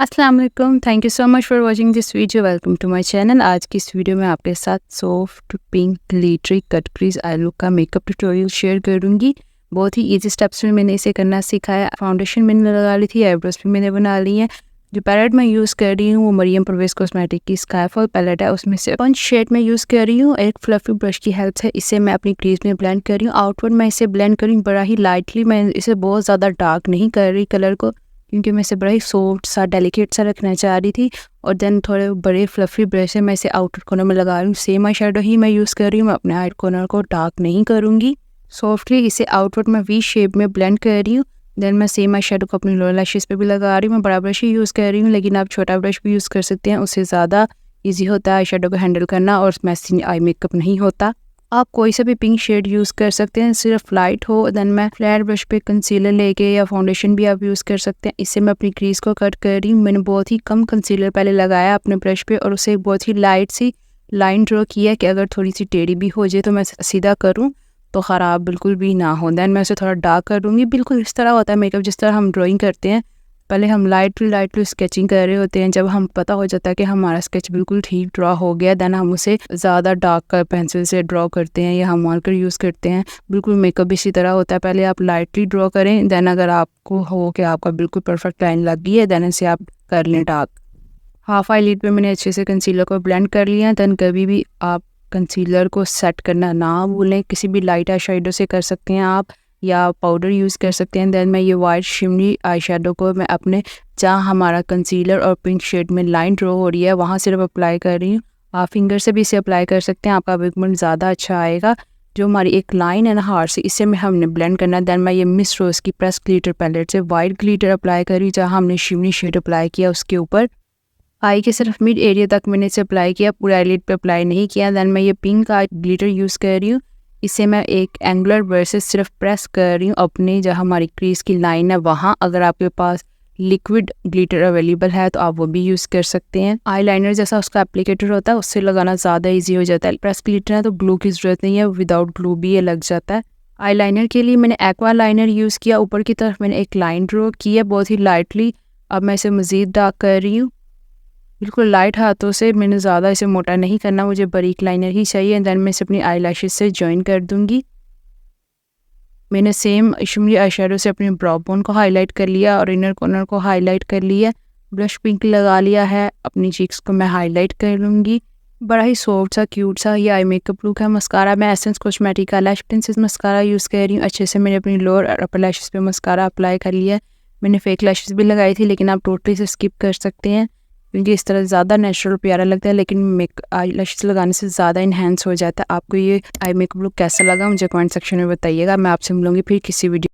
अस्सलाम वालेकुम। Thank you so much for watching this video. Welcome to my channel. आज की इस वीडियो में आपके साथ soft pink glittery cut crease eye look का मेकअप ट्यूटोरियल शेयर करूंगी। बहुत ही इजी स्टेप्स में मैंने इसे करना सीखा है। फाउंडेशन मैंने लगा ली थी, आईब्रोज भी मैंने बना ली है। जो पैलेट मैं यूज़ कर रही हूँ वो मरियम परवेज कॉस्मेटिक की स्काईफॉल पैलेट है। उसमें से स्पंज शेड में यूज़ कर रही हूँ। एक फ्लफी ब्रश की हेल्प से इसे मैं अपनी क्रीज में ब्लेंड कर रही हूँ। आउटवर्ड मैं इसे ब्लेंड कर रही हूँ बड़ा ही लाइटली। मैं इसे बहुत ज़्यादा डार्क नहीं कर रही कलर को, क्योंकि मैं इसे बड़ा ही सॉफ्ट सा डेलिकेट सा रखना चाह रही थी। और देन थोड़े बड़े फ्लफी ब्रश से मैं इसे आउटर कॉर्नर में लगा रही हूँ। सेम आई शेडो ही मैं यूज़ कर रही हूँ। मैं अपने आउटर कॉर्नर को डार्क नहीं करूँगी। सॉफ्टली इसे आउटवर्ड में वी शेप में ब्लेंड कर रही हूँ। देन मैं सेम आई शेडो को अपनी लोअर लैशेस पे भी लगा रही हूँ। मैं बड़ा ब्रश ही यूज़ कर रही हूँ, लेकिन आप छोटा ब्रश भी यूज़ कर सकते हैं। उससे ज़्यादा ईजी होता है आई शेडो को हैंडल करना और मैसी आई मेकअप नहीं होता। आप कोई सा भी पिंक शेड यूज़ कर सकते हैं, सिर्फ लाइट हो। देन मैं फ्लैट ब्रश पे कंसीलर लेके या फाउंडेशन भी आप यूज़ कर सकते हैं। इससे मैं अपनी क्रीज को कट कर रही हूँ। मैंने बहुत ही कम कंसीलर पहले लगाया अपने ब्रश पे और उसे बहुत ही लाइट सी लाइन ड्रॉ किया कि अगर थोड़ी सी टेढ़ी भी हो जाए तो मैं सीधा करूँ तो ख़राब बिल्कुल भी ना हो। देन मैं उसे थोड़ा डार्क कर दूँगी। बिल्कुल इस तरह होता है मेकअप जिस तरह हम ड्राइंग करते हैं। पहले हम लाइटली स्केचिंग कर रहे होते हैं। जब हम पता हो जाता है कि हमारा स्केच बिल्कुल ठीक ड्रॉ हो गया, देन हम उसे ज़्यादा डार्क कर पेंसिल से ड्रॉ करते हैं या हम मार्कर यूज़ करते हैं। बिल्कुल मेकअप इसी तरह होता है। पहले आप लाइटली ड्रॉ करें, देन अगर आपको हो कि आपका बिल्कुल परफेक्ट लाइन लग गई है, देन इसे आप कर लें डार्क। हाफ आई लिड पे मैंने अच्छे से कंसीलर को ब्लेंड कर लिया। देन कभी भी आप कंसीलर को सेट करना ना भूलें। किसी भी लाइट आई शेडो से कर सकते हैं आप, या पाउडर यूज़ कर सकते हैं। देन मैं ये वाइट शिमरी आई शेडो को मैं अपने जहाँ हमारा कंसीलर और पिंक शेड में लाइन ड्रॉ हो रही है वहाँ सिर्फ अप्लाई कर रही हूँ। आप फिंगर से भी इसे अप्लाई कर सकते हैं, आपका पिगमेंट ज़्यादा अच्छा आएगा। जो हमारी एक लाइन है ना हार्ट से, इसे में हमने ब्लेंड करना है। देन मैं ये मिस रोज़ की प्रेस ग्लिटर पैलेट से वाइट ग्लिटर अप्लाई करी जहाँ हमने शिमरी शेड अप्लाई किया उसके ऊपर। आई के सिर्फ मिड एरिया तक मैंने इसे अप्लाई किया, पूरा आईलिड पे अप्लाई नहीं किया। देन मैं ये पिंक आई ग्लिटर यूज़ कर रही हूँ। इसे मैं एक एंगुलर ब्रश से सिर्फ प्रेस कर रही हूँ अपनी जहाँ हमारी क्रीज की लाइन है वहाँ। अगर आपके पास लिक्विड ग्लिटर अवेलेबल है तो आप वो भी यूज़ कर सकते हैं। आई लाइनर जैसा उसका एप्लीकेटर होता है उससे लगाना ज़्यादा ईजी हो जाता है। प्रेस ग्लिटर है तो ग्लू की ज़रूरत नहीं है, विदाउट ग्लू भी ये लग जाता है। आई लाइनर के लिए मैंने एक्वा लाइनर यूज़ किया। ऊपर की तरफ मैंने एक लाइन ड्रॉ की है बहुत ही लाइटली। अब मैं इसे मज़ीद डार्क कर रही हूँ बिल्कुल लाइट हाथों से। मैंने ज़्यादा इसे मोटा नहीं करना, मुझे बारीक लाइनर ही चाहिए। देन मैं इसे अपनी आई लैशेज़ से जॉइन कर दूंगी। मैंने सेम शिमरी आई शेडो से अपने ब्राउ बोन को हाईलाइट कर लिया और इनर कॉर्नर को हाईलाइट कर लिया। ब्लश पिंक लगा लिया है। अपनी चीक्स को मैं हाईलाइट कर लूँगी। बड़ा ही सॉफ्ट सा क्यूट सा ये आई मेकअप लुक है। मस्कारा मैं एसेंस कॉस्मेटिक का लैश प्रिंसेस मस्कारा यूज़ कर रही हूँ। अच्छे से मैंने अपनी लोअर और अपर लैशेज़ पे मस्कारा अप्लाई कर लिया है। मैंने फेक लैशेज़ भी लगाई थी, लेकिन आप टोटली से स्किप कर सकते हैं क्योंकि इस तरह ज़्यादा नेचुरल प्यारा लगता है, लेकिन आई लैशेज़ लगाने से ज़्यादा इन्हेंस हो जाता है। आपको ये आई मेकअप लुक कैसा लगा मुझे कमेंट सेक्शन में बताइएगा। मैं आपसे मिलूँगी फिर किसी वीडियो